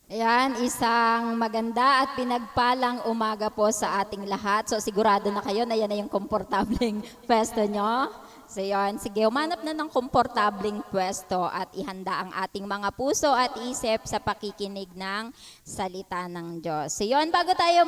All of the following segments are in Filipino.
Ayan, isang maganda at pinagpalang umaga po sa ating lahat. So sigurado na kayo na yan na yung komportableng pwesto nyo. So yun, sige, umanap na ng komportableng pwesto at ihanda ang ating mga puso at isip sa pakikinig ng salita ng Diyos. So yun, bago tayo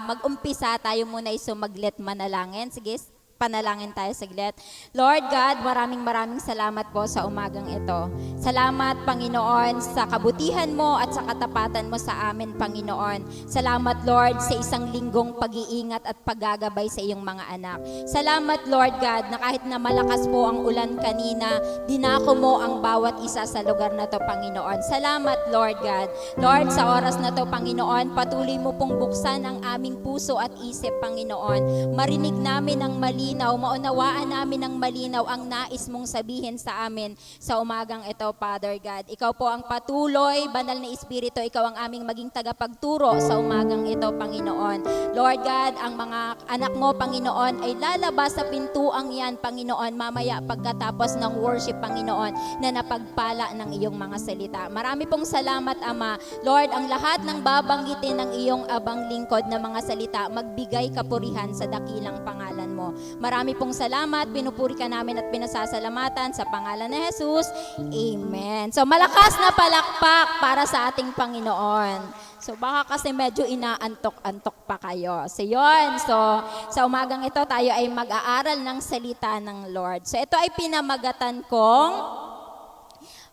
mag-umpisa, tayo muna ay sumaglit manalangin. Sige, panalangin tayo saglit. Lord God, maraming salamat po sa umagang ito. Salamat, Panginoon, sa kabutihan mo at sa katapatan mo sa amin, Panginoon. Salamat, Lord, sa isang linggong pag-iingat at paggagabay sa iyong mga anak. Salamat, Lord God, na kahit na malakas po ang ulan kanina, dinako mo ang bawat isa sa lugar na to, Panginoon. Salamat, Lord God. Lord, sa oras na to, Panginoon, patuloy mo pong buksan ang aming puso at isip, Panginoon. Marinig namin ang maunawaan namin ng malinaw ang nais mong sabihin sa amin sa umagang ito, Father God. Ikaw po ang patuloy, banal na Espiritu, ikaw ang aming maging tagapagturo sa umagang ito, Panginoon. Lord God, ang mga anak mo, Panginoon, ay lalabas sa pintuang yan, Panginoon, mamaya pagkatapos ng worship, Panginoon, na napagpala ng iyong mga salita. Marami pong salamat, Ama. Lord, ang lahat ng babanggitin ng iyong abang lingkod na mga salita, magbigay kapurihan sa dakilang pangalan mo. Marami pong salamat, pinupuri ka namin at pinasasalamatan sa pangalan ni Jesus. Amen. So malakas na palakpak para sa ating Panginoon. So baka kasi medyo inaantok-antok pa kayo. So yun, so sa umagang ito tayo ay mag-aaral ng salita ng Lord. So ito ay pinamagatan kong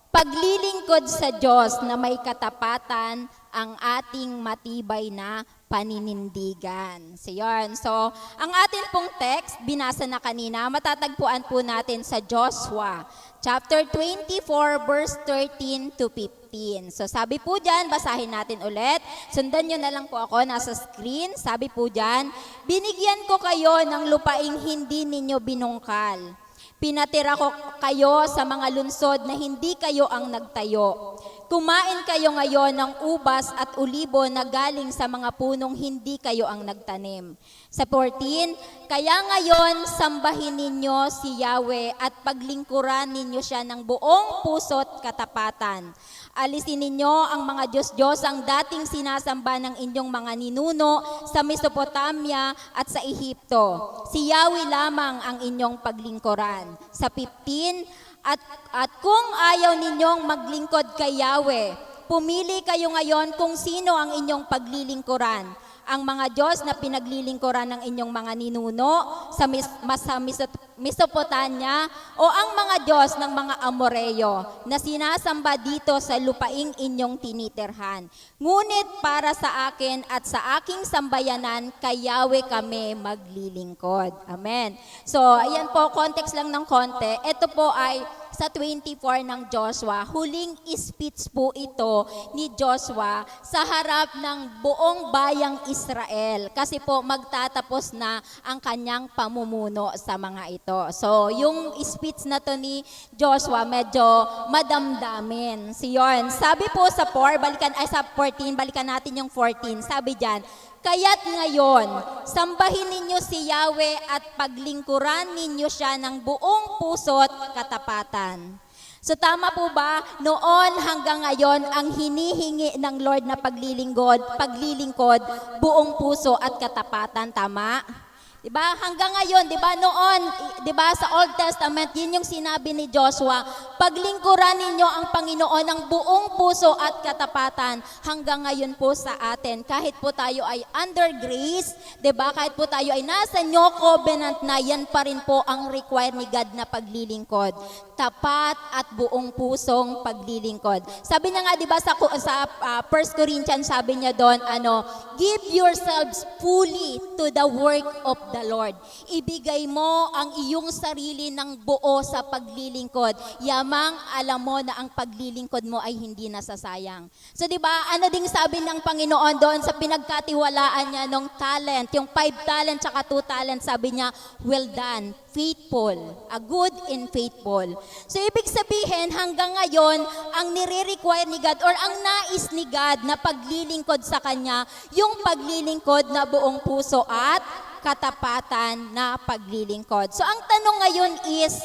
paglilingkod sa Diyos na may katapatan ang ating matibay na paninindigan. So yun. So ang ating pong text, binasa na kanina, matatagpuan po natin sa Joshua, chapter 24, verse 13 to 15. So sabi po dyan, basahin natin ulit. Sundan nyo na lang po ako, nasa screen. Sabi po dyan, binigyan ko kayo ng lupaing hindi ninyo binungkal. Pinatira ko kayo sa mga lunsod na hindi kayo ang nagtayo. Kumain kayo ngayon ng ubas at ulibo na galing sa mga punong hindi kayo ang nagtanim. Sa 14, kaya ngayon sambahin ninyo si Yahweh at paglingkuran ninyo siya ng buong puso't katapatan. Alisin ninyo ang mga Diyos-Diyos ang dating sinasamba ng inyong mga ninuno sa Mesopotamia at sa Ehipto. Si Yahweh lamang ang inyong paglingkuran. Sa 15, at kung ayaw ninyong maglingkod kay Yahweh, pumili kayo ngayon kung sino ang inyong paglilingkuran. Ang mga Diyos na pinaglilingkuran ng inyong mga ninuno sa Mesopotamia o ang mga Diyos ng mga Amoreo na sinasamba dito sa lupaing inyong tinitirhan. Ngunit para sa akin at sa aking sambayanan, kay Yahweh kami maglilingkod. Amen. So, ayan po, context lang ng konti. Ito po ay sa 24 ng Joshua. Huling speech po ito ni Joshua sa harap ng buong bayang Israel. Kasi po magtatapos na ang kanyang pamumuno sa mga ito. So, yung speech na to ni Joshua medyo madamdamin. Siyon. Sabi po sa 14, balikan natin yung 14. Sabi diyan, kaya't ngayon, sambahin ninyo si Yahweh at paglingkuran ninyo siya ng buong puso't katapatan. So tama po ba? Noon hanggang ngayon, ang hinihingi ng Lord na paglilingkod, buong puso at katapatan. Tama? Diba? Hanggang ngayon, diba noon, diba sa Old Testament, yun yung sinabi ni Joshua, paglingkuran ninyo ang Panginoon ng buong puso at katapatan. Hanggang ngayon po sa atin, kahit po tayo ay under grace, diba? Kahit po tayo ay nasa new covenant na, yan pa rin po ang require ni God na paglilingkod. Tapat at buong pusong paglilingkod. Sabi niya nga, diba sa 1 Corinthians, sabi niya doon, give yourselves fully to the work of the Lord. Ibigay mo ang iyong sarili ng buo sa paglilingkod. Yamang alam mo na ang paglilingkod mo ay hindi nasasayang. So di ba, ano ding sabi ng Panginoon doon sa pinagkatiwalaan niya ng talent, yung 5 talent tsaka 2 talent, sabi niya, well done, faithful, a good and faithful. So ibig sabihin, hanggang ngayon, ang nire-require ni God or ang nais ni God na paglilingkod sa Kanya, yung paglilingkod na buong puso at katapatan na paglilingkod. So ang tanong ngayon is,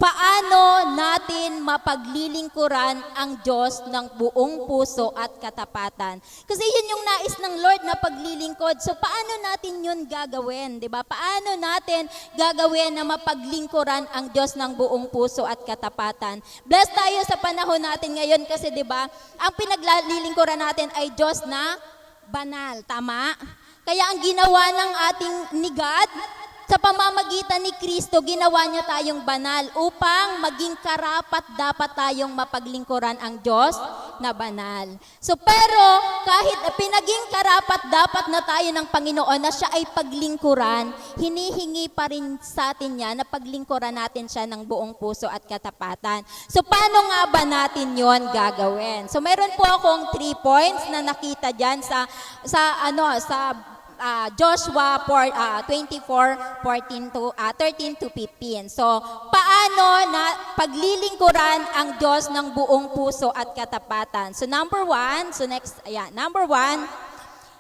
paano natin mapaglilingkuran ang Diyos ng buong puso at katapatan. Kasi yun yung nais ng Lord na paglilingkod. So paano natin yun gagawin? 'Di ba? Paano natin gagawin na mapaglingkuran ang Diyos ng buong puso at katapatan? Bless tayo sa panahon natin ngayon kasi 'di ba? Ang pinaglilingkuran natin ay Diyos na banal. Tama? Kaya ang ginawa ng ating ni God, sa pamamagitan ni Kristo, ginawa niya tayong banal upang maging karapat dapat tayong mapaglingkuran ang Diyos na banal. So pero kahit pinaging karapat dapat na tayo ng Panginoon na siya ay paglingkuran, hinihingi pa rin sa atin niya na paglingkuran natin siya ng buong puso at katapatan. So paano nga ba natin yon gagawin? So meron po akong 3 points na nakita diyan sa Joshua 24:13 to 13 to 15. So, paano na paglilingkuran ang Diyos ng buong puso at katapatan? So, number 1,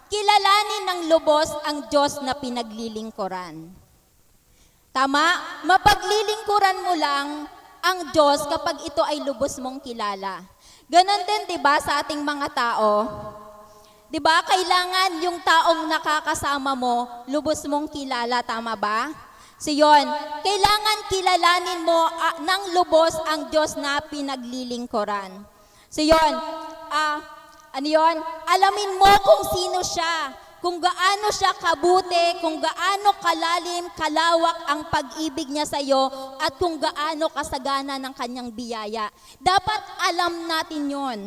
kilalanin ng lubos ang Diyos na pinaglilingkuran. Tama? Mapaglilingkuran mo lang ang Diyos kapag ito ay lubos mong kilala. Ganon din, 'di ba, sa ating mga tao? 'Di ba? Kailangan yung taong nakakasama mo, lubos mong kilala, tama ba? So yun, kailangan kilalanin mo ng lubos ang Diyos na pinaglilingkuran. So yun, alamin mo kung sino siya, kung gaano siya kabuti, kung gaano kalalim, kalawak ang pag-ibig niya sa iyo, at kung gaano kasagana ng kanyang biyaya. Dapat alam natin yun.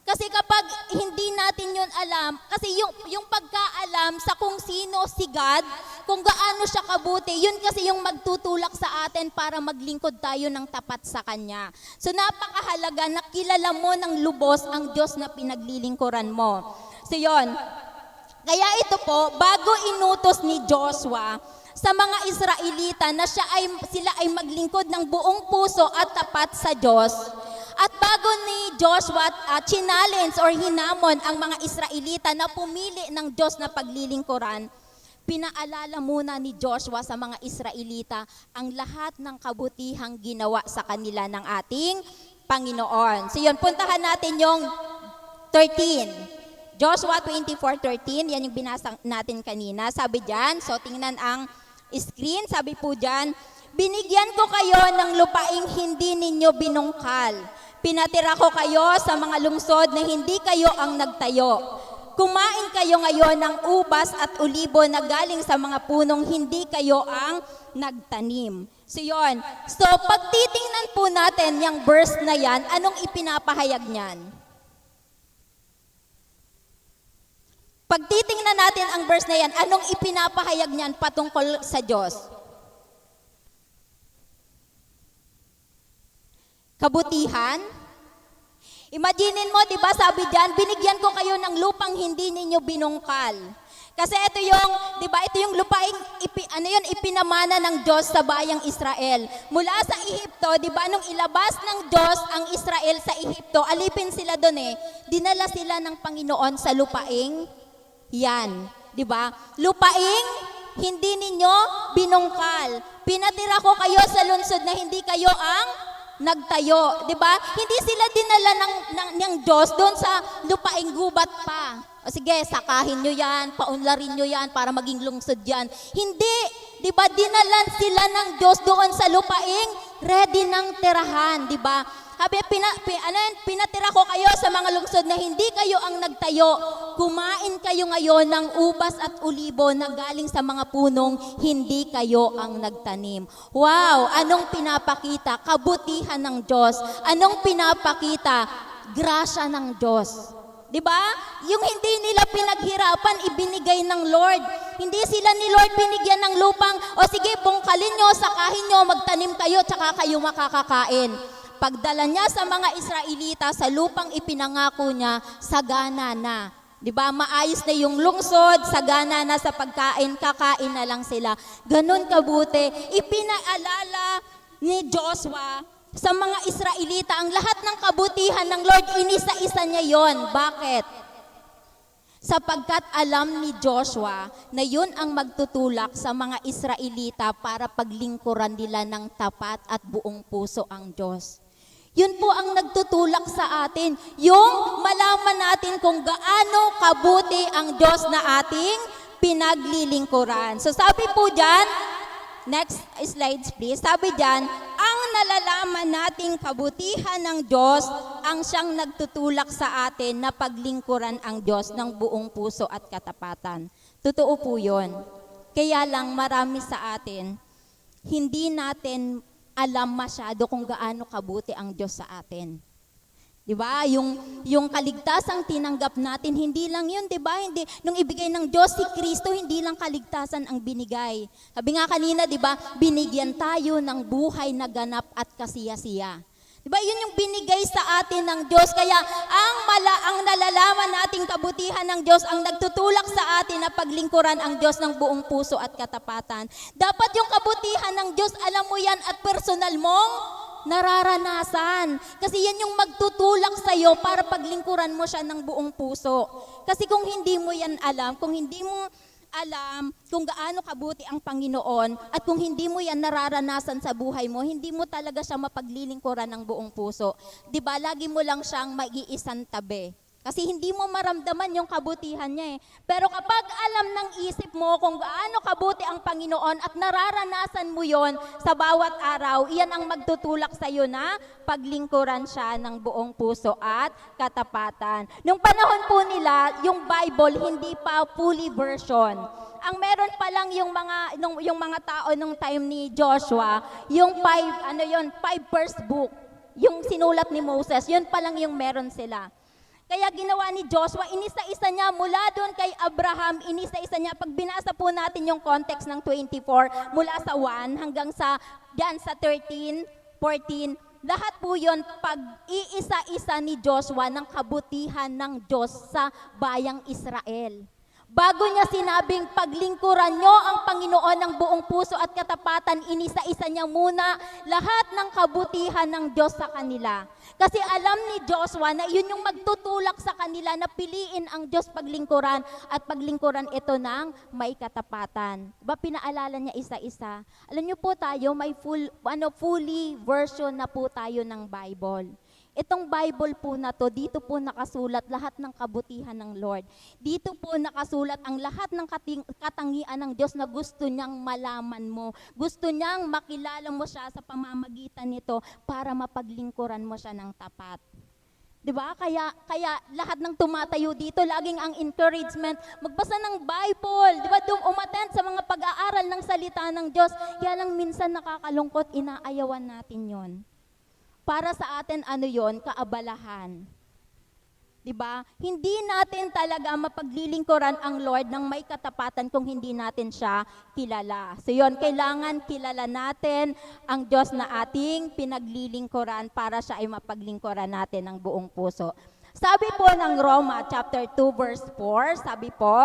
Kasi kapag hindi natin yun alam, kasi yung pagkaalam sa kung sino si God, kung gaano siya kabuti, yun kasi yung magtutulak sa atin para maglingkod tayo ng tapat sa Kanya. So napakahalaga na kilala mo ng lubos ang Diyos na pinaglilingkuran mo. So yun, kaya ito po, bago inutos ni Joshua sa mga Israelita na sila ay maglingkod ng buong puso at tapat sa Diyos, at bago ni Joshua challenge or hinamon ang mga Israelita na pumili ng Diyos na paglilingkuran, pinaalala muna ni Joshua sa mga Israelita ang lahat ng kabutihang ginawa sa kanila ng ating Panginoon. So yun, puntahan natin yung 13. Joshua 24:13, yan yung binasa natin kanina. Sabi dyan, so tingnan ang screen, sabi po dyan, binigyan ko kayo ng lupaing hindi ninyo binungkal. Pinatira ko kayo sa mga lungsod na hindi kayo ang nagtayo. Kumain kayo ngayon ng ubas at ulibo na galing sa mga punong hindi kayo ang nagtanim. So yun. So pagtitingnan po natin yung verse na yan, anong ipinapahayag niyan? Pagtitingnan natin ang verse na yan, anong ipinapahayag niyan patungkol sa Diyos? Kabutihan? Imaginin mo, 'di ba, sabi diyan, binigyan ko kayo ng lupang hindi ninyo binungkal. Kasi ito yung, 'di ba, ito yung lupaing ipinamana ng Diyos sa bayang Israel. Mula sa Ehipto, 'di ba, nung ilabas ng Diyos ang Israel sa Ehipto, alipin sila doon dinala sila ng Panginoon sa lupaing yan, 'di ba? Lupaing hindi ninyo binungkal. Pinatira ko kayo sa lungsod na hindi kayo ang nagtayo, 'di ba? Hindi sila dinala ng Diyos doon sa lupaing gubat pa. O sige, sakahin nyo yan, paunlarin nyo yan para maging lungsod yan. Hindi, 'di ba? Dinalan sila ng Diyos doon sa lupaing ready ng tirahan, 'di ba? Sabi, pinatira ko kayo sa mga lungsod na hindi kayo ang nagtayo. Kumain kayo ngayon ng ubas at ulibo na galing sa mga punong hindi kayo ang nagtanim. Wow! Anong pinapakita? Kabutihan ng Diyos. Anong pinapakita? Grasya ng Diyos. 'Di ba? Yung hindi nila pinaghirapan, ibinigay ng Lord. Hindi sila ni Lord binigyan ng lupang, o sige, bungkalin nyo, sakahin nyo, magtanim kayo, tsaka kayo makakakain. Pagdala niya sa mga Israelita sa lupang ipinangako niya, sagana na. 'Di ba? Maayos na yung lungsod, sagana na sa pagkain, kakain na lang sila. Ganon kabuti. Ipinaalala ni Joshua sa mga Israelita ang lahat ng kabutihan ng Lord, inisa-isa niya yon. Bakit? Sapagkat alam ni Joshua na yun ang magtutulak sa mga Israelita para paglingkuran nila ng tapat at buong puso ang Diyos. Yun po ang nagtutulak sa atin, yung malaman natin kung gaano kabuti ang Diyos na ating pinaglilingkuran. So sabi po dyan, next slides please, sabi dyan, ang nalalaman nating kabutihan ng Diyos ang siyang nagtutulak sa atin na paglingkuran ang Diyos ng buong puso at katapatan. Totoo po yun. Kaya lang marami sa atin, hindi natin alam masyado kung gaano kabuti ang Diyos sa atin. 'Di ba? Yung kaligtasang tinanggap natin, hindi lang 'yun, 'di ba? Hindi nung ibigay ng Diyos si Kristo, hindi lang kaligtasan ang binigay. Sabi nga kanina, 'di ba? Binigyan tayo ng buhay na ganap at kasiya-siya. 'Di ba? 'Yun yung binigay sa atin ng Diyos. Kaya ang nalalaman nating kabutihan ng Diyos ang nagtutulak sa atin na paglingkuran ang Diyos ng buong puso at katapatan. Dapat yung kabutihan ng Diyos, alam mo yan at personal mong nararanasan. Kasi yan yung magtutulak sa iyo para paglingkuran mo siya ng buong puso. Kasi kung hindi mo yan alam, kung hindi mo alam kung gaano kabuti ang Panginoon at kung hindi mo yan nararanasan sa buhay mo, hindi mo talaga siya mapaglilingkuran ng buong puso. 'Di ba? Lagi mo lang siyang maiisang tabi. Kasi hindi mo maramdaman yung kabutihan niya eh. Pero kapag alam ng isip mo kung gaano kabuti ang Panginoon at nararanasan mo yon sa bawat araw, iyan ang magtutulak sa iyo na paglingkuran siya ng buong puso at katapatan. Nung panahon po nila, yung Bible hindi pa fully version. Ang meron pa lang yung mga tao nung time ni Joshua, yung five first book, yung sinulat ni Moses, yun pa lang yung meron sila. Kaya ginawa ni Joshua, inisa-isa niya mula doon kay Abraham, inisa-isa niya. Pag binasa po natin yung context ng 24, mula sa 1 hanggang sa 13, 14, lahat po yun pag-iisa-isa ni Joshua ng kabutihan ng Diyos sa bayang Israel. Bago niya sinabing paglingkuran nyo ang Panginoon ng buong puso at katapatan, inisa-isa niya muna lahat ng kabutihan ng Diyos sa kanila. Kasi alam ni Joshua na yun yung magtutulak sa kanila na piliin ang Diyos paglingkuran at paglingkuran ito ng may katapatan. Ba pinaalala niya isa-isa. Alam niyo po tayo, may fully version na po tayo ng Bible. Itong Bible po na to, dito po nakasulat lahat ng kabutihan ng Lord. Dito po nakasulat ang lahat ng katangian ng Diyos na gusto niyang malaman mo. Gusto niyang makilala mo siya sa pamamagitan nito para mapaglingkuran mo siya ng tapat. 'Di ba? Kaya lahat ng tumatayo dito, laging ang encouragement, magbasa ng Bible, 'di ba? Umattend sa mga pag-aaral ng salita ng Diyos. Kaya lang minsan nakakalungkot, inaayawan natin 'yon. Para sa atin, kaabalahan. Diba? Hindi natin talaga mapaglilingkuran ang Lord ng may katapatan kung hindi natin siya kilala. So yun, kailangan kilala natin ang Diyos na ating pinaglilingkuran para siya ay mapaglingkuran natin ng buong puso. Sabi po ng Roma chapter 2 verse 4, sabi po,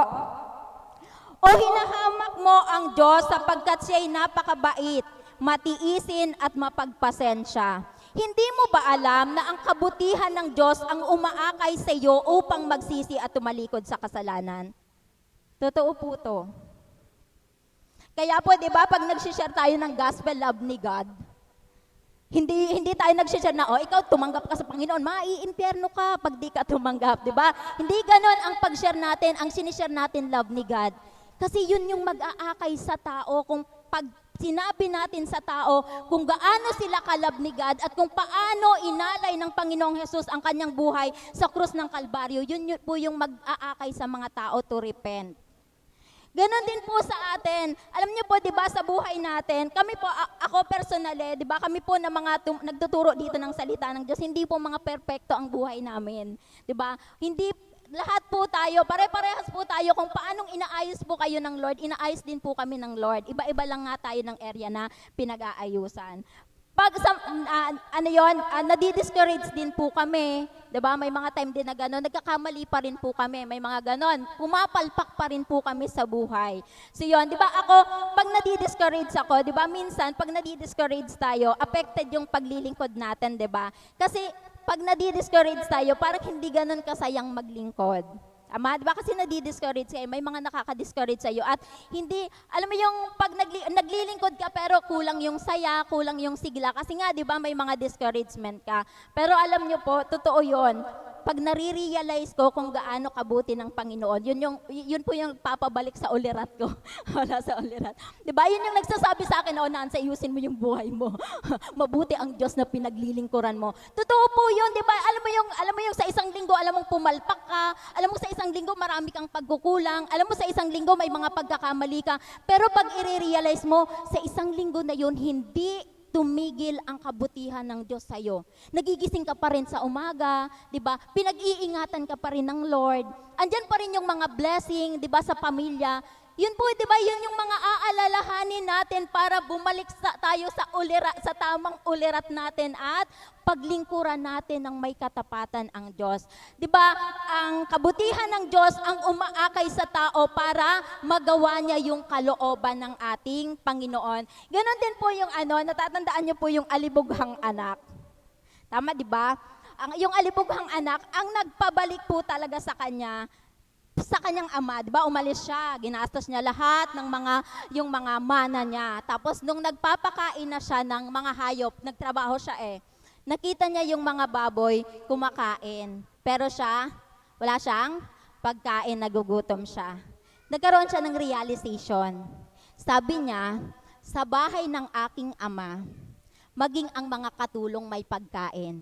"O hinahamak mo ang Diyos sapagkat siya'y napakabait, matiisin at mapagpasensya. Hindi mo ba alam na ang kabutihan ng Diyos ang umaakay sa iyo upang magsisi at tumalikod sa kasalanan?" Totoo po to. Kaya po, di ba, pag nag-share tayo ng gospel love ni God, hindi tayo nag-share na, ikaw tumanggap ka sa Panginoon, maiimpyerno ka pag di ka tumanggap, di ba? Hindi ganon ang pag-share natin, ang sinishare natin love ni God. Kasi yun yung mag-aakay sa tao kung pag sinabi natin sa tao kung gaano sila kalab ni God at kung paano inalay ng Panginoong Hesus ang kanyang buhay sa krus ng Kalbaryo, yun po yung mag-aakay sa mga tao to repent. Ganon din po sa atin. Alam niyo po, di ba, sa buhay natin, kami po, ako personally, di ba, kami po na mga nagtuturo dito ng salita ng Diyos, hindi po mga perpekto ang buhay namin. Di ba? Hindi lahat po tayo, pare-parehas po tayo kung paanong inaayos po kayo ng Lord, inaayos din po kami ng Lord. Iba-iba lang nga tayo ng area na pinag-aayusan. Pag nadi-discourage din po kami, 'di ba? May mga time din na gano'n, nagkakamali pa rin po kami, may mga gano'n, pumapalpak pa rin po kami sa buhay. So 'yon, 'di ba? Ako, pag nadi-discourage ako, 'di ba? Minsan pag nadi-discourage tayo, affected yung paglilingkod natin, 'di ba? Kasi pag nadi-discourage tayo, parang hindi gano'n kasayang maglingkod. Ama, di ba kasi nadi-discourage kayo, may mga nakaka-discourage sa'yo at hindi, alam mo yung pag naglilingkod ka pero kulang yung saya, kulang yung sigla, kasi nga di ba may mga discouragement ka. Pero alam nyo po, totoo yon. Pag nare-realize ko kung gaano kabuti ng Panginoon, yun po yung papabalik sa ulirat ko. Wala sa ulirat. Di ba? Yun yung nagsasabi sa akin, Naan, sa ayusin mo yung buhay mo. Mabuti ang Diyos na pinaglilingkuran mo. Totoo po yun, di ba? Alam mo yung sa isang linggo, alam mong pumalpak ka, alam mo sa isang linggo marami kang pagkukulang, alam mo sa isang linggo may mga pagkakamali ka, pero pag i-realize mo, sa isang linggo na yun, hindi tumigil ang kabutihan ng Diyos sa'yo. Nagigising ka pa rin sa umaga, di ba? Pinag-iingatan ka pa rin ng Lord. Andyan pa rin yung mga blessing, di ba, sa pamilya. Yun po, di ba, yun yung mga aalalahanin natin para bumalik tayo sa tamang ulirat natin at paglingkuran natin ng may katapatan ang Diyos. Di ba, ang kabutihan ng Diyos ang umaakay sa tao para magawa niya yung kalooban ng ating Panginoon. Ganon din po yung natatandaan niyo po yung alibughang anak. Tama, di ba? Yung alibughang anak, ang nagpabalik po talaga sa kanyang ama, di ba? Umalis siya, ginastos niya lahat ng yung mga mana niya. Tapos nung nagpapakain na siya ng mga hayop, nagtrabaho siya nakita niya yung mga baboy kumakain. Pero siya, wala siyang pagkain, nagugutom siya. Nagkaroon siya ng realization. Sabi niya, sa bahay ng aking ama, maging ang mga katulong may pagkain.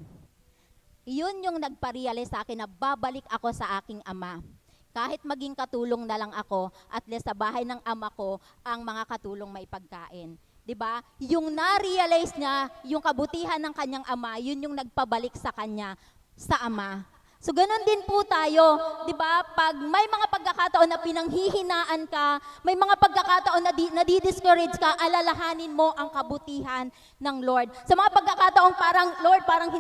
Yun yung nagpa-realize sa akin na babalik ako sa aking ama. Kahit maging katulong na lang ako, at least sa bahay ng ama ko, ang mga katulong may pagkain. 'Di ba? Yung na-realize niya, yung kabutihan ng kanyang ama, yun yung nagpabalik sa kanya, sa ama. So ganun din po tayo, 'di ba? Pag may mga pagkakataon na pinanghihinaan ka, may mga pagkakataon na nadi-discourage ka, alalahanin mo ang kabutihan ng Lord. Sa mga pagkakataon Lord, parang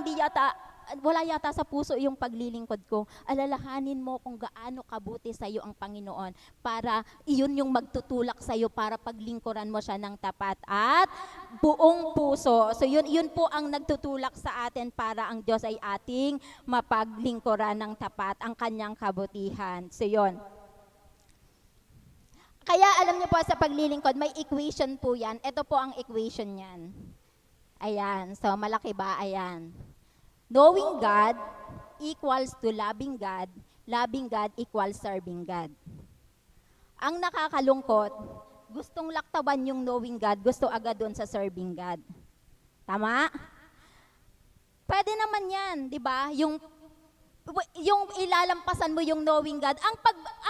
wala yata sa puso yung paglilingkod ko. Alalahanin mo kung gaano kabuti sa iyo ang Panginoon para iyon yung magtutulak sa iyo para paglingkuran mo siya ng tapat at buong puso. So yun po ang nagtutulak sa atin para ang Diyos ay ating mapaglingkuran ng tapat, ang kanyang kabutihan. So yun. Kaya alam niyo po sa paglilingkod, may equation po yan. Ito po ang equation niyan. Ayan. So malaki ba? Ayan. Knowing God equals to loving God equals serving God. Ang nakakalungkot, gustong laktawan yung knowing God, gusto agad doon sa serving God. Tama? Pwede naman yan, di ba? Yung ilalampasan mo yung knowing God. Ang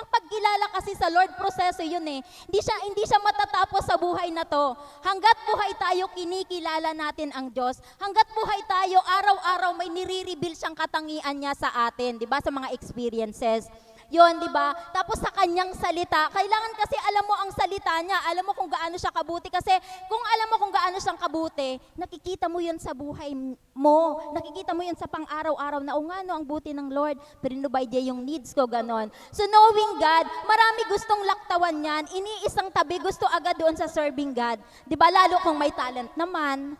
pagkilala kasi sa Lord, proseso yun Hindi siya matatapos sa buhay na to. Hanggat buhay tayo, kinikilala natin ang Diyos. Hanggat buhay tayo, araw-araw may nire-reveal siyang katangian niya sa atin, di ba? Sa mga experiences. Yun, di ba? Tapos sa kanyang salita, kailangan kasi alam mo ang salita niya, alam mo kung gaano siya kabuti. Kasi kung alam mo kung gaano siyang kabuti, nakikita mo yun sa buhay mo. Nakikita mo yun sa pang-araw-araw na, ang buti ng Lord, pinubay niya yung needs ko, ganon. So knowing God, marami gustong laktawan yan, iniisang tabi, gusto agad doon sa serving God. Di ba? Lalo kung may talent naman.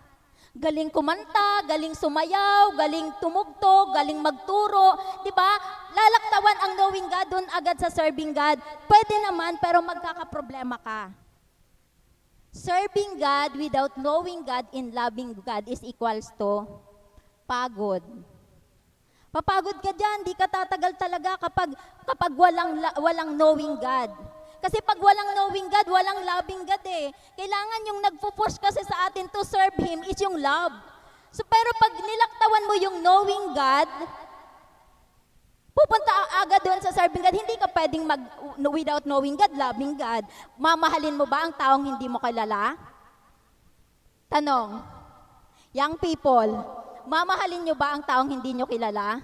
Galing kumanta, galing sumayaw, galing tumugtog, galing magturo, 'di ba? Lalaktawan ang knowing God doon agad sa serving God. Pwede naman pero magkakaproblema ka. Serving God without knowing God and loving God is equals to pagod. Papagod ka diyan, di ka tatagal talaga kapag walang knowing God. Kasi pag walang knowing God, walang loving God Kailangan yung nagpo-push kasi sa atin to serve Him is yung love. So pero pag nilaktawan mo yung knowing God, pupunta agad doon sa serving God. Hindi ka pwedeng without knowing God, loving God. Mamahalin mo ba ang taong hindi mo kilala? Tanong, young people, mamahalin nyo ba ang taong hindi nyo kilala?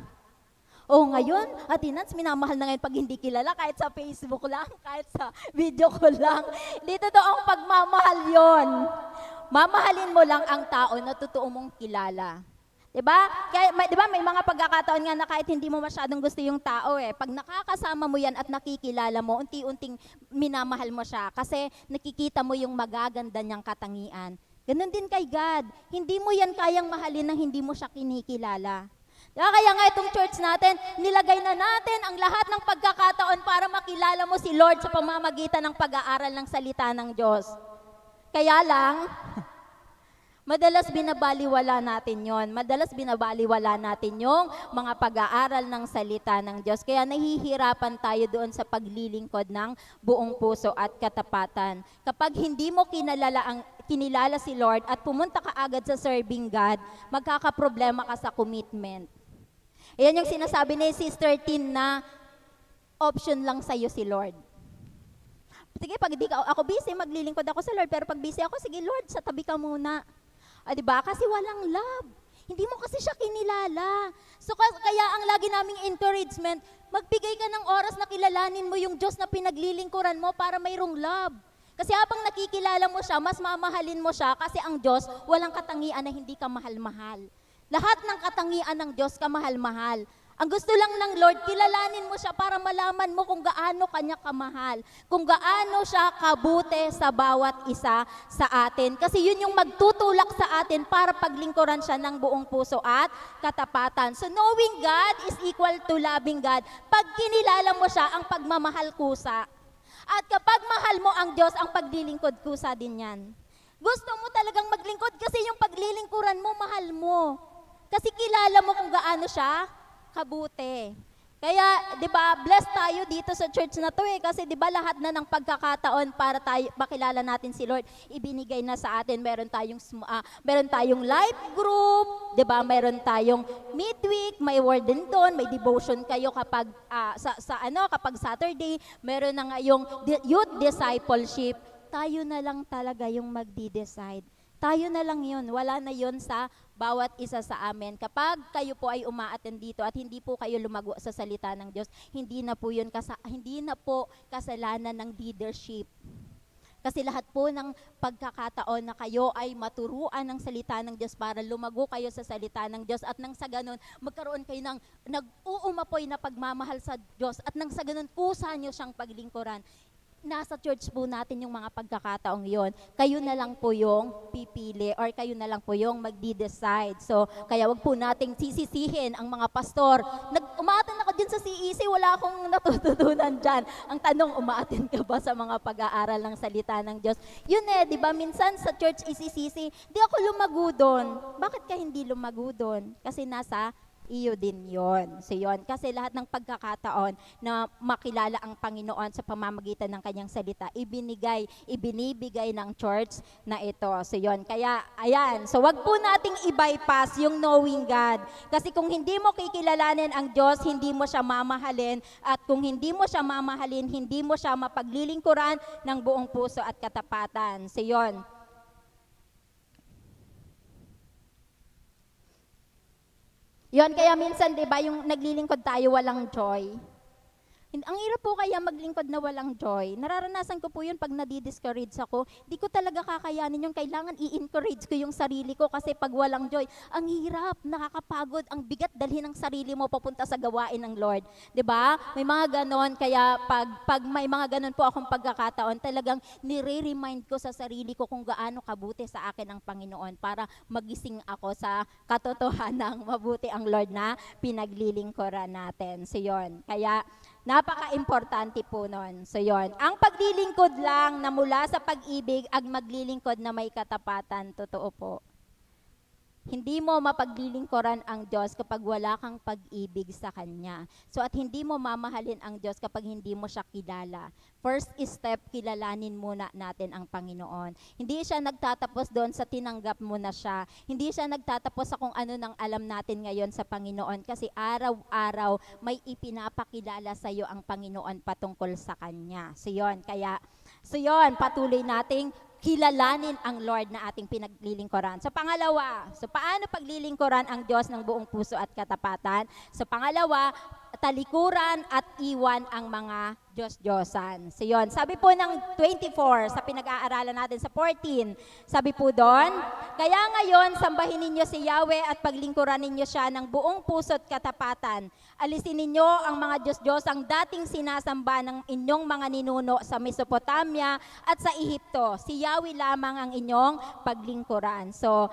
Ngayon, Atinans, minamahal na ngayon pag hindi kilala, kahit sa Facebook lang, kahit sa video ko lang. Dito to ang pagmamahal yon. Mamahalin mo lang ang tao na totoo mong kilala. Diba? Diba may mga pagkakataon nga na kahit hindi mo masyadong gusto yung tao pag nakakasama mo yan at nakikilala mo, unti-unting minamahal mo siya kasi nakikita mo yung magaganda niyang katangian. Ganun din kay God. Hindi mo yan kayang mahalin na hindi mo siya kinikilala. Kaya nga itong church natin, nilagay na natin ang lahat ng pagkakataon para makilala mo si Lord sa pamamagitan ng pag-aaral ng salita ng Diyos. Kaya lang, madalas binabaliwala natin yon. Madalas binabaliwala natin yung mga pag-aaral ng salita ng Diyos. Kaya nahihirapan tayo doon sa paglilingkod ng buong puso at katapatan. Kapag hindi mo kinilala si Lord at pumunta ka agad sa serving God, magkakaproblema ka sa commitment. Ayan yung sinasabi ni Sister Tin na option lang sa'yo si Lord. Sige, pag di ako busy, maglilingkod ako sa Lord. Pero pag busy ako, sige Lord, sa tabi ka muna. Diba? Kasi walang love. Hindi mo kasi siya kinilala. So kaya ang lagi naming encouragement, magbigay ka ng oras na kilalanin mo yung Diyos na pinaglilingkuran mo para mayroong love. Kasi habang nakikilala mo siya, mas mamahalin mo siya kasi ang Diyos, walang katangian na hindi ka mahal-mahal. Lahat ng katangian ng Diyos ka mahal-mahal. Ang gusto lang ng Lord, kilalanin mo siya para malaman mo kung gaano kanya kamahal, kung gaano siya kabuti sa bawat isa sa atin. Kasi yun yung magtutulak sa atin para paglingkuran siya ng buong puso at katapatan. So knowing God is equal to loving God. Pag kinilala mo siya, ang pagmamahal kusa. At kapag mahal mo ang Diyos, ang paglilingkod kusa din yan. Gusto mo talagang maglingkod kasi yung paglilingkuran mo, mahal mo. Kasi kilala mo kung gaano siya kabuti. Kaya, 'di ba, blessed tayo dito sa church na 'to kasi 'di ba lahat na ng pagkakataon para tayo makilala natin si Lord, ibinigay na sa atin. Meron tayong life group, 'di ba? Meron tayong midweek, may word din doon, may devotion kayo kapag kapag Saturday, meron na ngayong youth discipleship. Tayo na lang talaga yung magde-decide. Tayo na lang yun. Wala na yun sa bawat isa sa amin. Kapag kayo po ay umaattend dito at hindi po kayo lumago sa salita ng Diyos, hindi na po kasalanan ng leadership. Kasi lahat po ng pagkakataon na kayo ay maturuan ng salita ng Diyos para lumago kayo sa salita ng Diyos at nang sa ganun, magkaroon kayo ng nag-uumapoy na pagmamahal sa Diyos at nang sa ganun, kusa nyo siyang paglingkuran. Nasa church po natin yung mga pagkakataong yon. Kayo na lang po yung pipili or kayo na lang po yung magde-decide. So, kaya wag po nating sisisihin ang mga pastor. Umaattend ako dyan sa CEC, wala akong natututunan dyan. Ang tanong, umaattend ka ba sa mga pag-aaral ng salita ng Diyos? Yun di ba? Minsan sa church isisisi, di ako lumago doon. Bakit ka hindi lumago doon? Kasi nasa iyo din yon. So yon, kasi lahat ng pagkakataon na makilala ang Panginoon sa pamamagitan ng kanyang salita, ibinibigay ng church na ito. So yon, kaya ayan, so wag po nating i-bypass yung knowing God. Kasi kung hindi mo kikilalanin ang Diyos, hindi mo siya mamahalin, at kung hindi mo siya mamahalin, hindi mo siya mapaglilingkuran ng buong puso at katapatan. So yon. Yon, kaya minsan, di ba, yung naglilingkod tayo walang joy. Ang hirap po kaya maglingkod na walang joy. Nararanasan ko po yun pag nadi-discourage ako. Di ko talaga kakayanin yung kailangan i-encourage ko yung sarili ko kasi pag walang joy, ang hirap, nakakapagod, ang bigat dalhin ng sarili mo papunta sa gawain ng Lord. 'Di ba? May mga ganon, kaya pag may mga ganon po akong pagkakataon, talagang nire-remind ko sa sarili ko kung gaano kabuti sa akin ang Panginoon para magising ako sa katotohanang mabuti ang Lord na pinaglilingkuran natin. So yun. Kaya napaka-importante po nun. So yon, ang paglilingkod lang na mula sa pag-ibig ang maglilingkod na may katapatan, totoo po. Hindi mo mapaglilingkuran ang Diyos kapag wala kang pag-ibig sa Kanya. So at hindi mo mamahalin ang Diyos kapag hindi mo siya kilala. First step, kilalanin muna natin ang Panginoon. Hindi siya nagtatapos doon sa tinanggap mo na siya. Hindi siya nagtatapos sa kung ano nang alam natin ngayon sa Panginoon. Kasi araw-araw may ipinapakilala sa iyo ang Panginoon patungkol sa Kanya. So yun, patuloy nating kilalanin ang Lord na ating pinaglilingkuran. Sa pangalawa, paano paglilingkuran ang Diyos ng buong puso at katapatan? Sa pangalawa, talikuran at iwan ang mga Diyos-Diyosan. So yun, sabi po ng 24 sa pinag-aaralan natin sa 14, sabi po doon, kaya ngayon sambahin ninyo si Yahweh at paglingkuran ninyo siya ng buong puso at katapatan. Alisin ninyo ang mga Diyos-Diyosang dating sinasamba ng inyong mga ninuno sa Mesopotamia at sa Ehipto. Si Yahweh lamang ang inyong paglingkuran. So,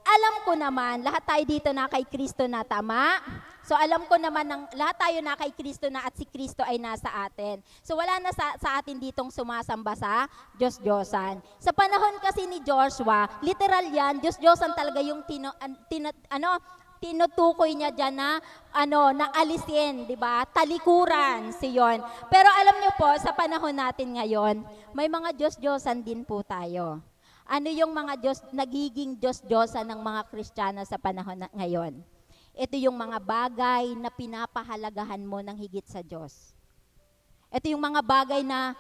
Alam ko naman, lahat tayo dito na kay Kristo na, tama? So alam ko naman, lahat tayo na kay Kristo na at si Kristo ay nasa atin. So wala na sa atin ditong sumasamba sa Diyos-Diyosan. Sa panahon kasi ni Joshua, literal yan, Diyos-Diyosan talaga yung tinutukoy niya dyan na, na alisin, di ba? Talikuran, siyon. Pero alam niyo po, sa panahon natin ngayon, may mga Diyos-Diyosan din po tayo. Ano yung mga nagiging Diyos-Diyosan ng mga Kristiyano sa panahon ngayon? Ito yung mga bagay na pinapahalagahan mo ng higit sa Diyos. Ito yung mga bagay na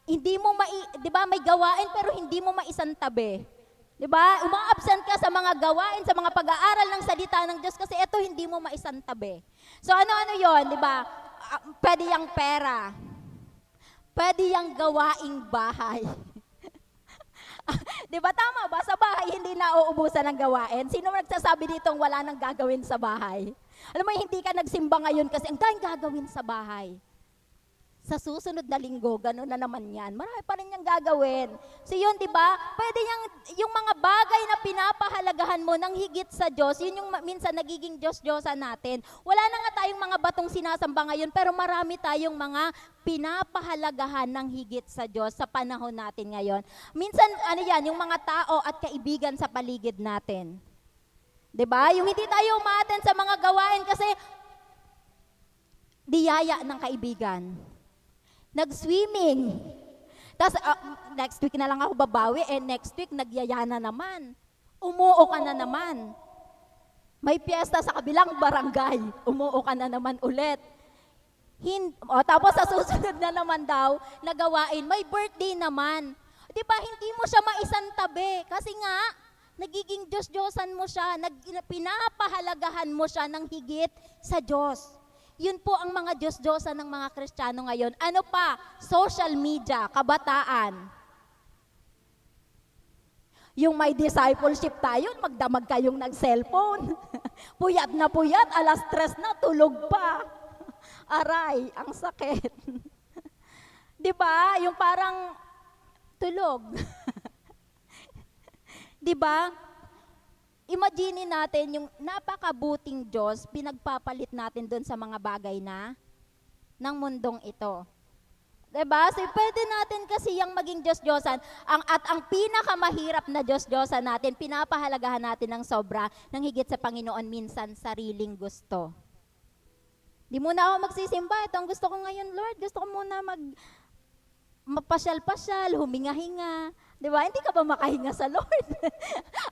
hindi mo di ba, may gawain pero hindi mo maisantabi. Di ba? Uma-absent ka sa mga gawain, sa mga pag-aaral ng salita ng Diyos kasi ito hindi mo maisantabi. So ano-ano yon, di ba? Pwede yang pera. Pwede yang gawaing bahay. Di ba tama ba? Sa bahay hindi na uubusan ng gawain. Sino nagsasabi ditong wala nang gagawin sa bahay? Alam mo, hindi ka nagsimba ngayon kasi ang daming gagawin sa bahay. Sa susunod na linggo, gano'n na naman yan. Marami pa rin niyang gagawin. So yun, di ba? Pwede yung mga bagay na pinapahalagahan mo ng higit sa Diyos, yun yung minsan nagiging Diyos-Diyosan natin. Wala na nga tayong mga batong sinasamba ngayon, pero marami tayong mga pinapahalagahan ng higit sa Diyos sa panahon natin ngayon. Minsan, yung mga tao at kaibigan sa paligid natin. Di ba? Yung hindi tayo umaten sa mga gawain kasi diyaya ng kaibigan. Nag-swimming. Tapos next week na lang ako babawi, next week nagyaya na naman. Umuo ka na naman. May piyesta sa kabilang barangay, umuo ka na naman ulit. Tapos sa susunod na naman daw, nagawain, may birthday naman. Di ba, hindi mo siya maisantabi. Kasi nga, nagiging Diyos-Diyosan mo siya, pinapahalagahan mo siya ng higit sa Diyos. Yun po ang mga Diyos-Diyosan ng mga Kristiyano ngayon. Ano pa? Social media, kabataan. Yung may discipleship tayo, magdamag kayong nag-cellphone. Puyat na puyat, alas 3 na, tulog pa. Aray, ang sakit. Di ba? Yung parang tulog. Di ba? Imagine natin yung napakabuting Diyos, pinagpapalit natin doon sa mga bagay na ng mundong ito. Diba? So pwede natin kasi yung maging Diyos-Diyosan. At ang pinakamahirap na Diyos-Diyosan natin, pinapahalagahan natin ng sobra, ng higit sa Panginoon, minsan sariling gusto. Di muna ako magsisimba. Ito ang gusto ko ngayon, Lord. Gusto ko muna mapasyal-pasyal, huminga-hinga. Di ba? Hindi ka ba makahinga sa Lord?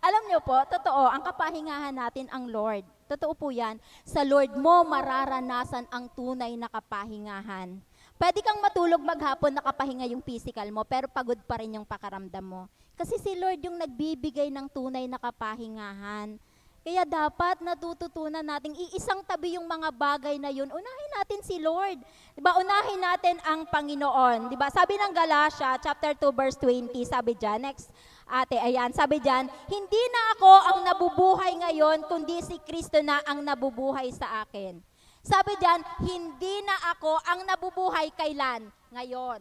Alam niyo po, totoo, ang kapahingahan natin ang Lord. Totoo po yan. Sa Lord mo mararanasan ang tunay na kapahingahan. Pwede kang matulog maghapon, nakapahinga yung physical mo, pero pagod pa rin yung pakaramdam mo. Kasi si Lord yung nagbibigay ng tunay na kapahingahan. Kaya dapat natututunan natin, iisang tabi yung mga bagay na yun. Unahin natin si Lord. Diba? Unahin natin ang Panginoon. Diba? Sabi ng Galatia, chapter 2, verse 20, sabi dyan, next, ate, ayan, sabi dyan, hindi na ako ang nabubuhay ngayon, kundi si Kristo na ang nabubuhay sa akin. Sabi dyan, hindi na ako ang nabubuhay kailan? Ngayon.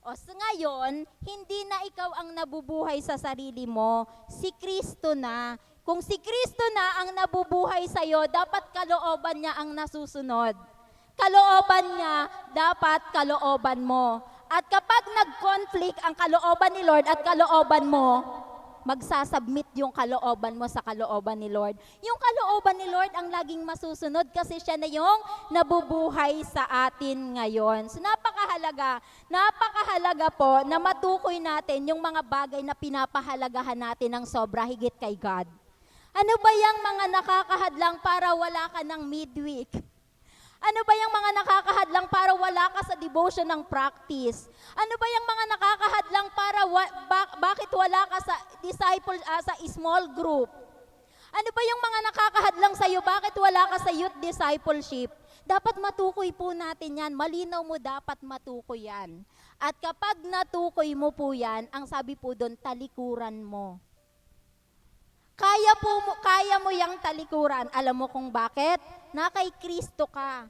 O sa ngayon, hindi na ikaw ang nabubuhay sa sarili mo, si Kristo na. Kung si Kristo na ang nabubuhay sa'yo, dapat kalooban niya ang nasusunod. Kalooban niya, dapat kalooban mo. At kapag nag-conflict ang kalooban ni Lord at kalooban mo, magsasubmit yung kalooban mo sa kalooban ni Lord. Yung kalooban ni Lord ang laging masusunod kasi siya na yung nabubuhay sa atin ngayon. So napakahalaga po na matukoy natin yung mga bagay na pinapahalagahan natin ng sobra higit kay God. Ano ba yung mga nakakahadlang para wala ka ng midweek? Ano ba yung mga nakakahadlang para wala ka sa devotion ng practice? Ano ba yung mga nakakahadlang para bakit wala ka sa sa small group? Ano ba yung mga nakakahadlang sa iyo bakit wala ka sa youth discipleship? Dapat matukoy po natin yan. Malinaw mo dapat matukoy yan. At kapag natukoy mo po yan, ang sabi po doon, talikuran mo. Kaya mo yang talikuran. Alam mo kung bakit? Na kay Kristo ka.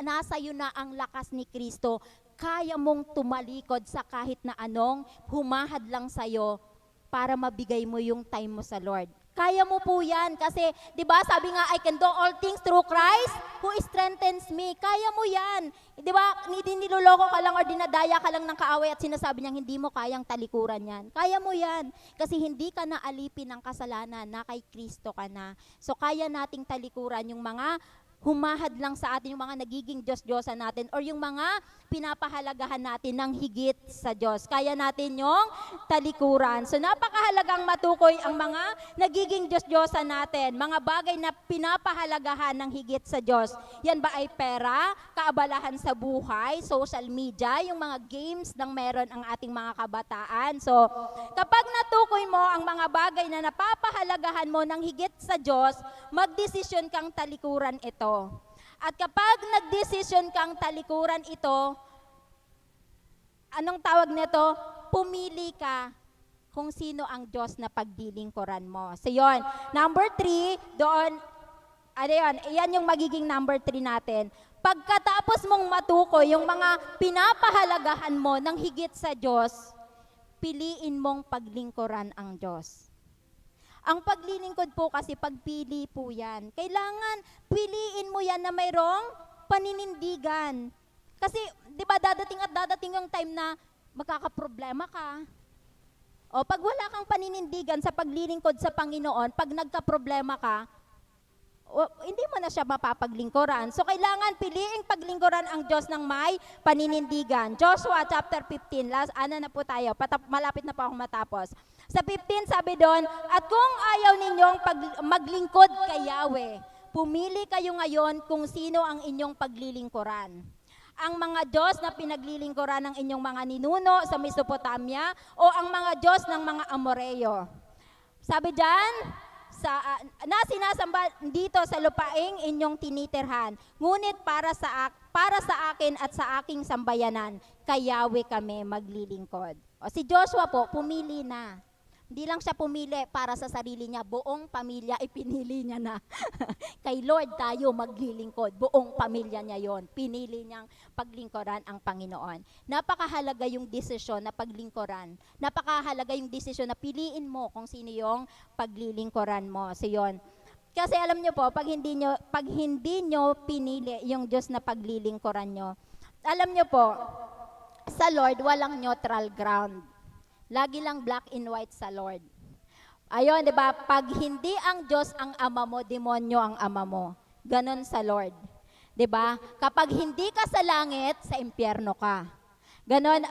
Nasa iyo na ang lakas ni Kristo. Kaya mong tumalikod sa kahit na anong humahad lang sa iyo para mabigay mo yung time mo sa Lord. Kaya mo po yan kasi, di ba, sabi nga, I can do all things through Christ who strengthens me. Kaya mo yan. Di ba, niloloko ka lang or dinadaya ka lang ng kaaway at sinasabi niyang hindi mo kayang talikuran yan. Kaya mo yan. Kasi hindi ka na alipin ng kasalanan, na kay Kristo ka na. So, kaya nating talikuran yung mga humahad lang sa atin, yung mga nagiging Diyos-Diyosan natin or yung mga pinapahalagahan natin ng higit sa Diyos. Kaya natin yung talikuran. So napakahalagang matukoy ang mga nagiging Diyos-Diyosan natin, mga bagay na pinapahalagahan ng higit sa Diyos. Yan ba ay pera, kaabalahan sa buhay, social media, yung mga games nang meron ang ating mga kabataan. So kapag natukoy mo ang mga bagay na napapahalagahan mo ng higit sa Diyos, magdesisyon kang talikuran ito. At kapag nagdesisyon kang talikuran ito, anong tawag nito? Pumili ka kung sino ang Diyos na pagdilingkuran mo. So yun, number 3, doon, yan yung magiging number 3 natin. Pagkatapos mong matukoy yung mga pinapahalagahan mo ng higit sa Diyos, piliin mong paglingkuran ang Diyos. Ang paglilingkod po kasi pagpili po yan. Kailangan piliin mo yan na mayroong paninindigan. Kasi, di ba, dadating yung time na magkakaproblema ka. O, pag wala kang paninindigan sa paglilingkod sa Panginoon, pag nagkaproblema ka, hindi mo na siya mapapaglingkuran. So, kailangan piliing paglingkuran ang Diyos ng may paninindigan. Joshua chapter 15, na po tayo, malapit na po akong matapos. Sa 15, sabi doon, at kung ayaw ninyong maglingkod kay Yahweh, pumili kayo ngayon kung sino ang inyong paglilingkuran. Ang mga Diyos na pinaglilingkuran ng inyong mga ninuno sa Mesopotamia o ang mga Diyos ng mga Amoreyo. Sabi diyan, na sinasamba dito sa lupaing inyong tinitirhan, ngunit para sa akin at sa aking sambayanan, kay Yahweh kami maglilingkod. O si Joshua po, pumili na. Hindi lang siya pumili para sa sarili niya, buong pamilya ipinili niya na. Kay Lord tayo maglilingkod, buong pamilya niya yon. Pinili niyang paglingkuran ang Panginoon. Napakahalaga yung desisyon na paglingkuran. Napakahalaga yung desisyon na piliin mo kung sino yung paglilingkuran mo. So yun. Kasi alam niyo po, pag hindi niyo pinili yung Diyos na paglilingkuran niyo, alam niyo po, sa Lord walang neutral ground. Lagi lang black and white sa Lord. Ayun, di ba? Pag hindi ang Diyos ang ama mo, demonyo ang ama mo. Ganon sa Lord. Di ba? Kapag hindi ka sa langit, sa impyerno ka. Ganon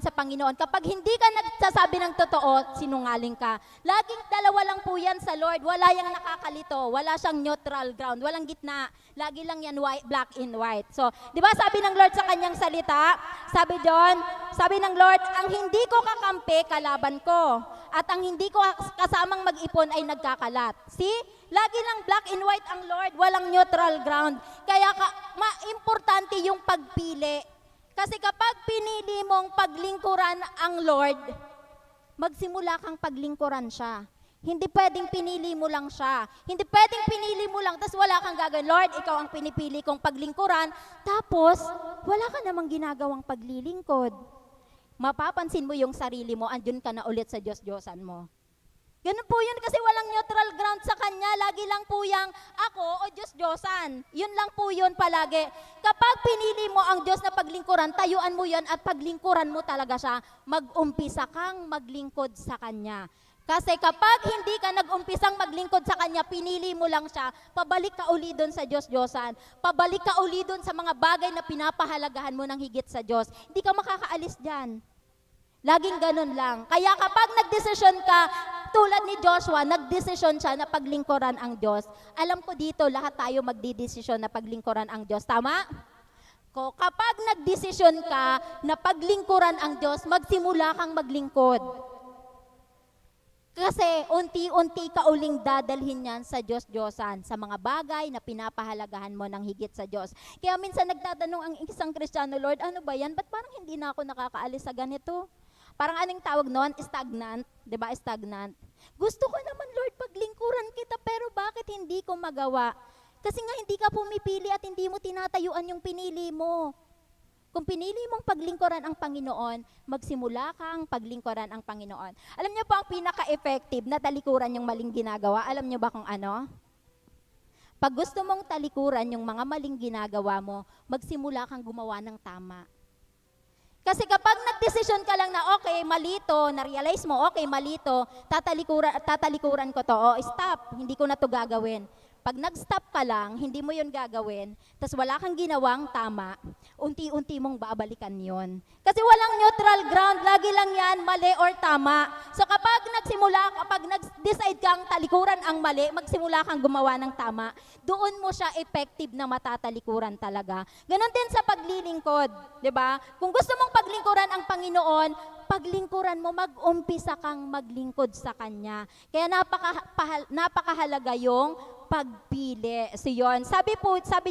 sa Panginoon. Kapag hindi ka nagsasabi ng totoo, sinungaling ka. Laging dalawa lang po yan sa Lord. Wala yang nakakalito. Wala siyang neutral ground. Walang gitna. Lagi lang yan black and white. So, di ba sabi ng Lord sa kanyang salita? Sabi ng Lord, ang hindi ko kakampi, kalaban ko. At ang hindi ko kasamang mag-ipon ay nagkakalat. See? Lagi lang black and white ang Lord. Walang neutral ground. Kaya importante yung pagpili. Kasi kapag pinili mong paglingkuran ang Lord, magsimula kang paglingkuran siya. Hindi pwedeng pinili mo lang siya. Hindi pwedeng pinili mo lang, tapos wala kang gagawin. Lord, ikaw ang pinipili kong paglingkuran, tapos wala ka namang ginagawang paglilingkod. Mapapansin mo yung sarili mo, andun ka na ulit sa Diyos-Diyosan mo. Ganun po yun kasi walang neutral ground sa Kanya. Lagi lang po yung ako o Diyos-Diyosan. Yun lang po yun palagi. Kapag pinili mo ang Diyos na paglingkuran, tayuan mo yan at paglingkuran mo talaga siya, mag-umpisa kang maglingkod sa Kanya. Kasi kapag hindi ka nag-umpisang maglingkod sa Kanya, pinili mo lang siya, pabalik ka uli doon sa Diyos-Diyosan. Pabalik ka uli doon sa mga bagay na pinapahalagahan mo ng higit sa Diyos. Hindi ka makakaalis dyan. Laging ganun lang. Kaya kapag nagdesisyon ka, tulad ni Joshua, nagdesisyon siya na paglingkuran ang Diyos. Alam ko dito, lahat tayo magdidesisyon na paglingkuran ang Diyos. Tama? Kapag nagdesisyon ka na paglingkuran ang Diyos, magsimula kang maglingkod. Kasi unti-unti ka uling dadalhin yan sa Diyos-Diyosan, sa mga bagay na pinapahalagahan mo ng higit sa Diyos. Kaya minsan nagtatanong ang isang Kristiyano, Lord, ano ba yan? Ba't parang hindi na ako nakakaalis sa ganito? Parang anong tawag noon? Stagnant. Di ba? Stagnant. Gusto ko naman, Lord, paglingkuran kita, pero bakit hindi ko magawa? Kasi nga hindi ka pumipili at hindi mo tinatayuan yung pinili mo. Kung pinili mong paglingkuran ang Panginoon, magsimula kang paglingkuran ang Panginoon. Alam niyo po ang pinaka-effective na talikuran yung maling ginagawa? Alam niyo ba kung ano? Pag gusto mong talikuran yung mga maling ginagawa mo, magsimula kang gumawa ng tama. Kasi kapag nagdesisyon ka lang na okay, malito, na-realize mo, okay, malito, tatalikuran ko to, stop, hindi ko na to gagawin. Pag nag-stop ka lang, hindi mo yun gagawin, tas wala kang ginawang tama, unti-unti mong babalikan yon. Kasi walang neutral ground, lagi lang yan, mali or tama. So kapag nag-decide kang talikuran ang mali, magsimula kang gumawa ng tama, doon mo siya effective na matatalikuran talaga. Ganon din sa paglilingkod, di ba? Kung gusto mong paglingkuran ang Panginoon, paglingkuran mo, mag-umpisa kang maglingkod sa Kanya. Kaya napakahalaga yung pagpili. So yun, sabi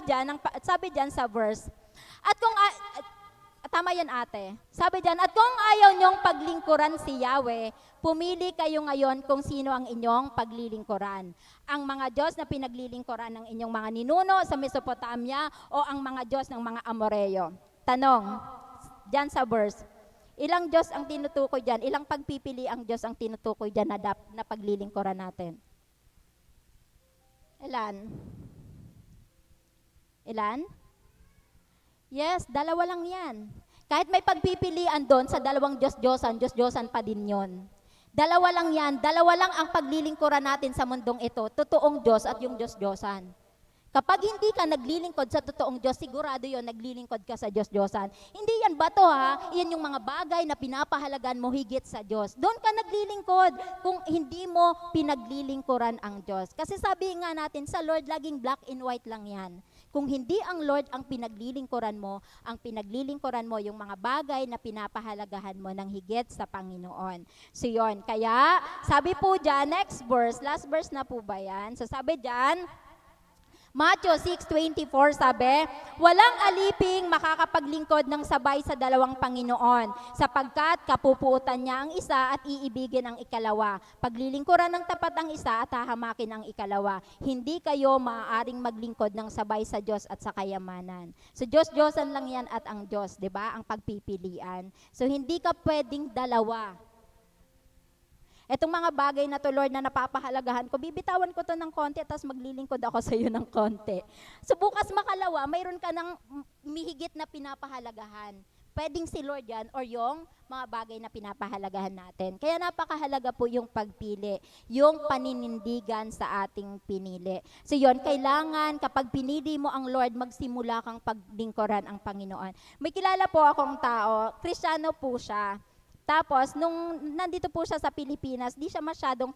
diyan sa verse, at kung, tama yan ate, sabi diyan, at kung ayaw nyong paglingkuran si Yahweh, pumili kayo ngayon kung sino ang inyong paglilingkuran. Ang mga Diyos na pinaglilingkuran ng inyong mga ninuno sa Mesopotamia o ang mga Diyos ng mga Amoreo. Tanong, diyan sa verse, ilang Diyos ang tinutukoy diyan? Ilang pagpipili ang Diyos ang tinutukoy diyan na paglilingkuran natin? Ilan? Yes, dalawa lang yan. Kahit may pagpipilian doon sa dalawang Diyos-Diyosan pa din yon. Dalawa lang yan, dalawa lang ang paglilingkuran natin sa mundong ito, totoong Diyos at yung Diyos-Diyosan. Kapag hindi ka naglilingkod sa totoong Diyos, sigurado yon naglilingkod ka sa Diyos-Diyosan. Hindi yan bato ha, yan yung mga bagay na pinapahalagan mo higit sa Diyos. Doon ka naglilingkod kung hindi mo pinaglilingkuran ang Diyos. Kasi sabi nga natin sa Lord, laging black and white lang yan. Kung hindi ang Lord ang pinaglilingkuran mo, ang pinaglilingkuran mo yung mga bagay na pinapahalagahan mo ng higit sa Panginoon. So yon, kaya sabi po dyan, next verse, last verse na po ba yan? So sabi dyan, Matthew 6:24 sabi, walang aliping makakapaglingkod ng sabay sa dalawang Panginoon, sapagkat kapupuutan niya ang isa at iibigin ang ikalawa. Paglilingkuran ng tapat ang isa at hahamakin ang ikalawa. Hindi kayo maaaring maglingkod ng sabay sa Diyos at sa kayamanan. So Diyos-Diyosan lang yan at ang Diyos, 'di ba? Ang pagpipilian. So hindi ka pwedeng dalawa. Etong mga bagay na to, Lord, na napapahalagahan ko, bibitawan ko to ng konti, tapos maglilingkod ako sa iyo ng konti. So bukas makalawa, mayroon ka ng mihigit na pinapahalagahan. Pwedeng si Lord yan, or yung mga bagay na pinapahalagahan natin. Kaya napakahalaga po yung pagpili, yung paninindigan sa ating pinili. So yon, kailangan kapag pinili mo ang Lord, magsimula kang paglingkuran ang Panginoon. May kilala po akong tao, Kristiyano po siya. Tapos, nung nandito po siya sa Pilipinas, di siya masyadong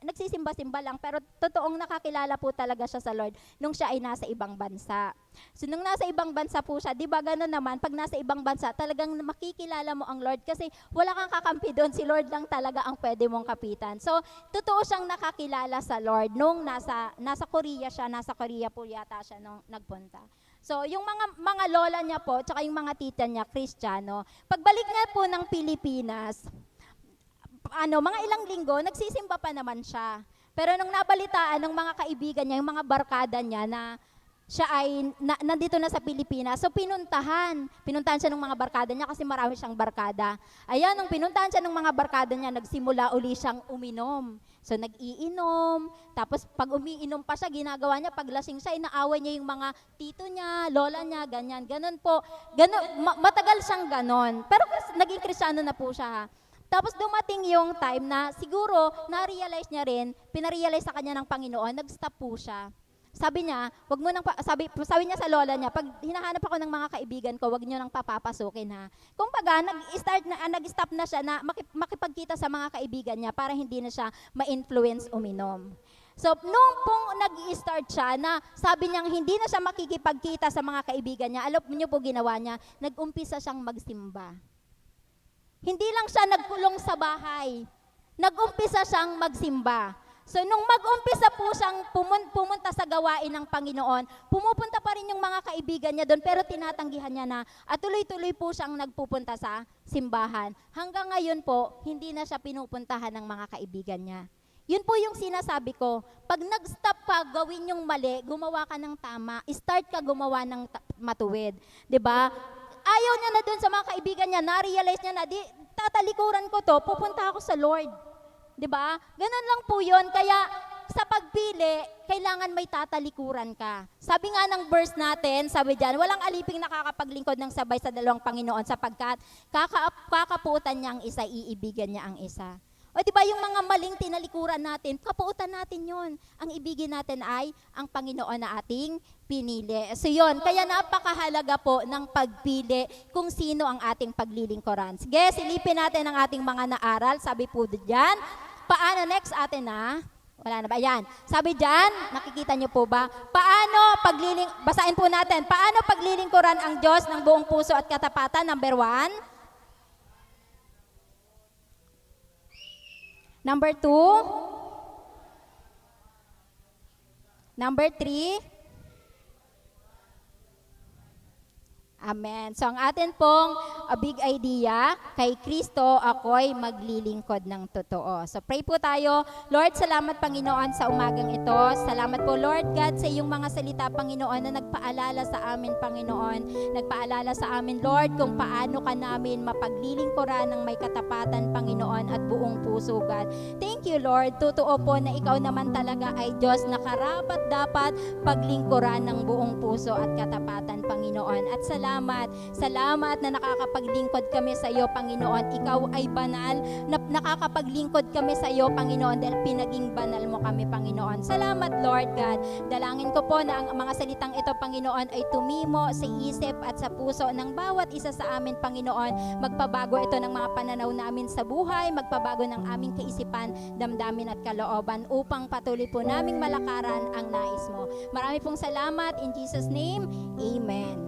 nagsisimba-simba lang, pero totoong nakakilala po talaga siya sa Lord nung siya ay nasa ibang bansa. So, nung nasa ibang bansa po siya, di ba gano'n naman, pag nasa ibang bansa, talagang makikilala mo ang Lord kasi wala kang kakampi doon, si Lord lang talaga ang pwede mong kapitan. So, totoo siyang nakakilala sa Lord nung nasa Korea siya, nasa Korea po yata siya nung nagpunta. So, yung mga lola niya po, tsaka yung mga tita niya, Kristiyano, pagbalik nga po ng Pilipinas, mga ilang linggo, nagsisimba pa naman siya. Pero nung nabalitaan ng mga kaibigan niya, yung mga barkada niya na siya ay nandito na sa Pilipinas, so pinuntahan siya ng mga barkada niya kasi marami siyang barkada. Ayan, nung pinuntahan siya ng mga barkada niya, nagsimula uli siyang uminom. So nag-iinom, tapos pag umiinom pa siya, ginagawa niya, pag lasing siya, inaaway niya yung mga tito niya, lola niya, ganyan. Ganon po, matagal siyang ganon. Pero naging Kristiyano na po siya ha. Tapos dumating yung time na siguro na-realize niya rin, pina-realize sa kanya ng Panginoon, nag-stop po siya. Sabi niya, sabi niya sa lola niya, pag hinahanap ako ng mga kaibigan ko, wag niyo nang papapasukin ha. Kumbaga, nag-stop na siya na makipagkita sa mga kaibigan niya para hindi na siya ma-influence uminom. So, nung pong nag-start siya na sabi niyang hindi na siya makikipagkita sa mga kaibigan niya, alam niyo po ginawa niya, nag-umpisa siyang magsimba. Hindi lang siya nagkulong sa bahay, nag-umpisa siyang magsimba. So, nung mag-umpisa po siyang pumunta sa gawain ng Panginoon, pumupunta pa rin yung mga kaibigan niya doon, pero tinatanggihan niya na at tuloy-tuloy po siyang nagpupunta sa simbahan. Hanggang ngayon po, hindi na siya pinupuntahan ng mga kaibigan niya. Yun po yung sinasabi ko, pag nag-stop ka, gawin yung mali, gumawa ka ng tama, start ka gumawa ng matuwid. 'Di ba? ayaw niya na dun sa mga kaibigan niya, na-realize niya na, di, tatalikuran ko to, pupunta ako sa Lord. 'Di ba? Ganun lang po yun. Kaya sa pagpili, kailangan may tatalikuran ka. Sabi nga ng verse natin, sabi diyan, walang aliping nakakapaglingkod ng sabay sa dalawang Panginoon sapagkat kakapuutan niya ang isa, iibigan niya ang isa. O di ba yung mga maling tinalikuran natin, kapuutan natin yon. Ang ibigin natin ay ang Panginoon na ating pinili. So yun, kaya napakahalaga po ng pagpili kung sino ang ating paglilingkuran. Sige, silipin natin ang ating mga naaral. Sabi po diyan, paano next atin na? Wala na ba? Ayan. Sabi diyan, nakikita niyo po ba? Basahin po natin, paano paglilingkuran ang Diyos ng buong puso at katapatan? Number 1. Number 2. Number 3. Amen. So ang atin pong big idea, kay Kristo ako'y maglilingkod ng totoo. So pray po tayo. Lord, salamat Panginoon sa umagang ito. Salamat po Lord God sa iyong mga salita Panginoon na nagpaalala sa amin Panginoon. Nagpaalala sa amin Lord kung paano ka namin mapaglilingkuran ng may katapatan Panginoon at buong puso God. Thank you Lord. Totoo po na ikaw naman talaga ay Diyos na karapat dapat paglingkuran ng buong puso at katapatan Panginoon. At salamat na nakakapaglingkod kami sa iyo, Panginoon. Ikaw ay banal, na nakakapaglingkod kami sa iyo, Panginoon, dahil pinaging banal mo kami, Panginoon. Salamat, Lord God. Dalangin ko po na ang mga salitang ito, Panginoon, ay tumimo sa isip at sa puso ng bawat isa sa amin, Panginoon. Magpabago ito ng mga pananaw namin sa buhay, magpabago ng aming kaisipan, damdamin at kalooban upang patuloy po naming malakaran ang nais mo. Marami pong salamat. In Jesus' name, Amen.